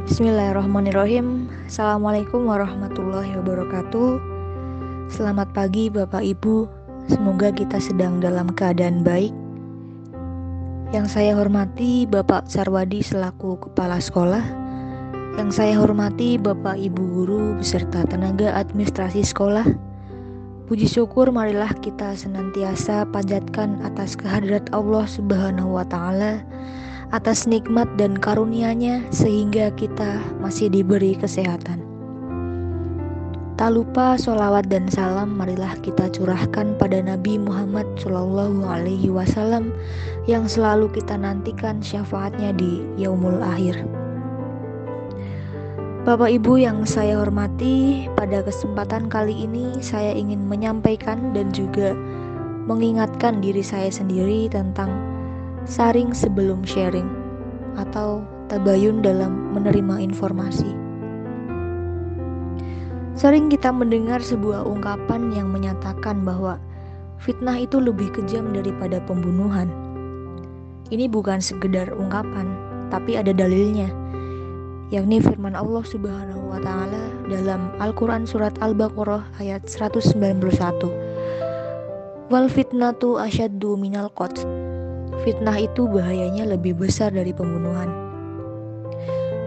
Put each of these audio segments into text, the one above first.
Bismillahirrahmanirrahim. Assalamualaikum warahmatullahi wabarakatuh. Selamat pagi Bapak Ibu. Semoga kita sedang dalam keadaan baik. Yang saya hormati Bapak Sarwadi selaku Kepala Sekolah. Yang saya hormati Bapak Ibu Guru beserta tenaga administrasi sekolah. Puji syukur marilah kita senantiasa panjatkan atas kehadirat Allah Subhanahu wa Ta'ala, atas nikmat dan karunia-Nya sehingga kita masih diberi kesehatan. Tak lupa sholawat dan salam marilah kita curahkan pada Nabi Muhammad SAW yang selalu kita nantikan syafaatnya di yaumul akhir. Bapak Ibu yang saya hormati, pada kesempatan kali ini saya ingin menyampaikan dan juga mengingatkan diri saya sendiri tentang saring sebelum sharing atau tabayun dalam menerima informasi. Sering kita mendengar sebuah ungkapan yang menyatakan bahwa fitnah itu lebih kejam daripada pembunuhan. Ini bukan sekedar ungkapan, tapi ada dalilnya, yakni firman Allah Subhanahu wa Ta'ala dalam Al-Quran surat Al-Baqarah ayat 191. Wal fitnatu asyaddu minal qatl. Fitnah itu bahayanya lebih besar dari pembunuhan.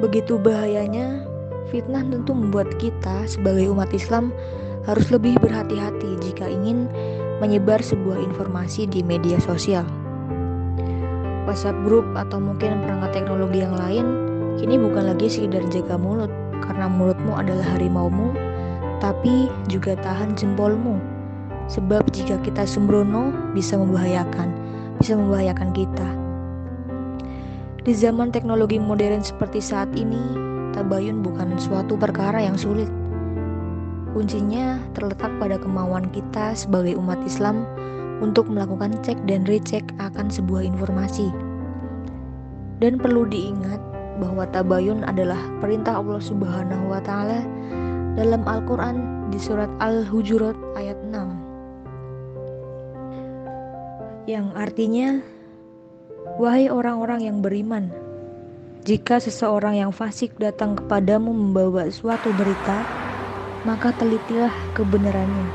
Begitu bahayanya, fitnah tentu membuat kita sebagai umat Islam harus lebih berhati-hati jika ingin menyebar sebuah informasi di media sosial. WhatsApp group atau mungkin perangkat teknologi yang lain kini bukan lagi sekedar jaga mulut, karena mulutmu adalah harimaumu, tapi juga tahan jempolmu. Sebab jika kita sembrono bisa membahayakan kita. Di zaman teknologi modern seperti saat ini, tabayun bukan suatu perkara yang sulit. Kuncinya terletak pada kemauan kita sebagai umat Islam untuk melakukan cek dan recheck akan sebuah informasi. Dan perlu diingat bahwa tabayun adalah perintah Allah Subhanahu wa Ta'ala dalam Al-Quran di surat Al-Hujurat ayat 6, yang artinya, wahai orang-orang yang beriman, jika seseorang yang fasik datang kepadamu membawa suatu berita, maka telitilah kebenarannya,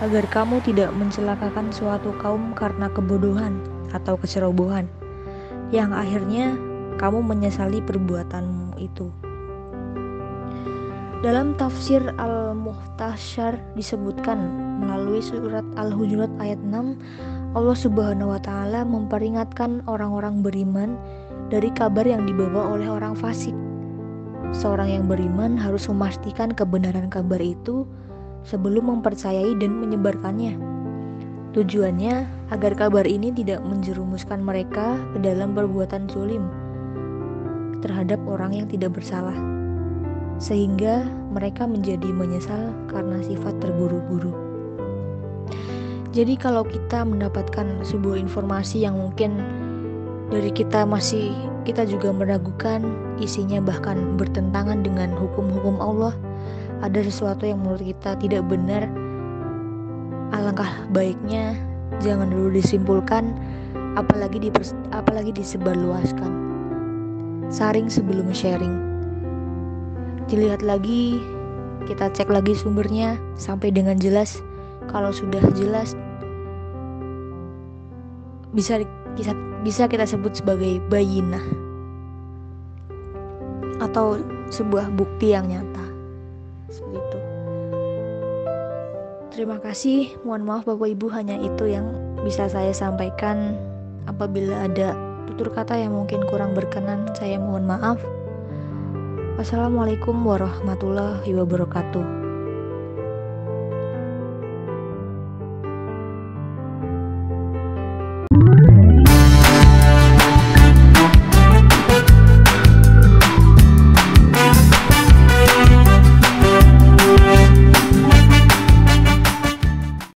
agar kamu tidak mencelakakan suatu kaum karena kebodohan atau kecerobohan, yang akhirnya kamu menyesali perbuatanmu itu. Dalam tafsir Al-Muhtasyar disebutkan melalui surat Al-Hujurat ayat 6, Allah Subhanahu wa Ta'ala memperingatkan orang-orang beriman dari kabar yang dibawa oleh orang fasik. Seorang yang beriman harus memastikan kebenaran kabar itu sebelum mempercayai dan menyebarkannya. Tujuannya agar kabar ini tidak menjerumuskan mereka ke dalam perbuatan zalim terhadap orang yang tidak bersalah, sehingga mereka menjadi menyesal karena sifat terburu-buru. Jadi kalau kita mendapatkan sebuah informasi yang mungkin dari kita juga meragukan isinya, bahkan bertentangan dengan hukum-hukum Allah, ada sesuatu yang menurut kita tidak benar, alangkah baiknya jangan dulu disimpulkan, apalagi disebarluaskan. Saring sebelum sharing. Dilihat lagi, kita cek lagi sumbernya sampai dengan jelas. Kalau sudah jelas, bisa kita sebut sebagai bayinah atau sebuah bukti yang nyata. Seperti itu. Terima kasih. Mohon maaf Bapak Ibu, hanya itu yang bisa saya sampaikan. Apabila ada tutur kata yang mungkin kurang berkenan, saya mohon maaf. Wassalamualaikum warahmatullahi wabarakatuh.